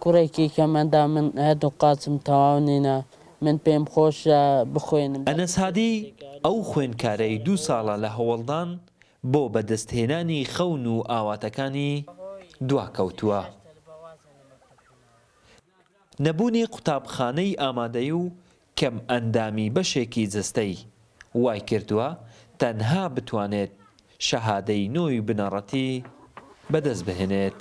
کوڕێکی کەمەندا من هەردوو قاچم تەواو نینە من پێم خۆشە بخوێنم. ئەنەس هادی ئەو خوێندکارەی 2 ساڵە لە هەوڵدان بۆ بەدەستهێنانی خەون و ئاواتەکانی دواکەوتووە. نەبوونی قوتابخانەی ئامادەی و کەم ئەندامی بەشێکی جستەی وای کردووە تەنها بتوانێت شەهادەی نۆی بنەڕەتی بەدەست بهێنێت.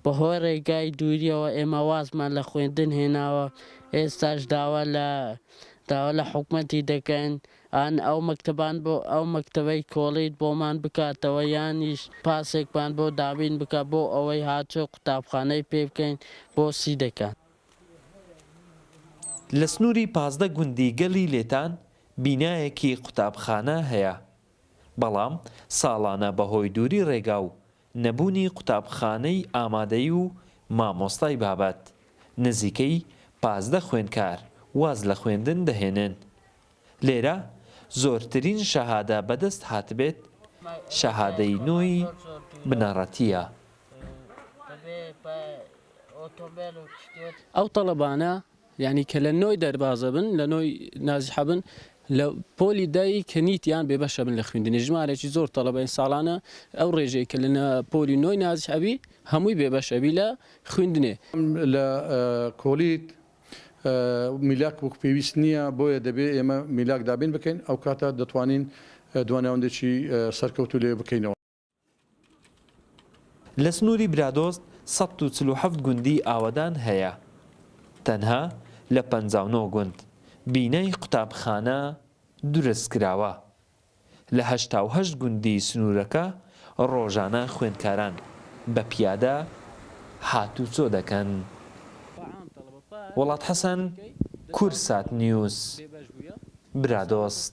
بەهۆی ڕێگای دووریەوە ئێمە وازمان لە خوێندن هێناوە، ئێستاش داوا لە حکومەتی دەکەن ئان ئەو مەکتەبان بۆ ئەو مەکتەبەی کۆڵیت بۆمان بکاتەوە یانیش پاسێکمان بۆ دابین بکە بۆ ئەوەی هاتووە قوتابخانەی پێ بکەین بۆ سیدەکان. لە سنووری 15 گوندی گەلی لێتان بینایەکی قوتابخانە هەیە، بەڵام ساڵانە بەهۆی دووری ڕێگا و نەبوونی قوتابخانەی ئامادەی و مامۆستای بابەت نزیکەی 15 خوێندکار واز لە خوێندن دەهێنن. لێرە زۆرترین شەهادە بەدەست هاتبێت شەهادەی نۆی بنەڕەتیە. ئەو تەڵەبانە یعنی کە لە نۆی دەربازە بن لە نۆی نازیحە بن لە پۆلی دایی کە نیتیان بێبەشە بن لە خوێندنی ژمارێکی زۆر تەڵەبەی ساڵانە ئەو ڕێژەی کە لە پۆلی نۆی نازیحەبی هەمووی بێبەشەبی لە خوێندنێ. لە کۆلیت میلاک وەک پێویست نییە بۆیە دەبێت ئێمە میلاک دابین بکەین ئەو کاتە دەتوانین دوانەوەندێکی سەرکەوتو لێ بکەینەوە. لە سنووری برادۆست 147 گوندی ئاوەدان هەیە، تەنها لە 59 گوند بینەی قوتابخانە دروست کراوە. لە 88 گوندی سنوورەکە ڕۆژانە خوێندکاران بە پیادە هاتوچۆ دەکەن. وڵات حەسەن، کورسات نیوز، برادۆست.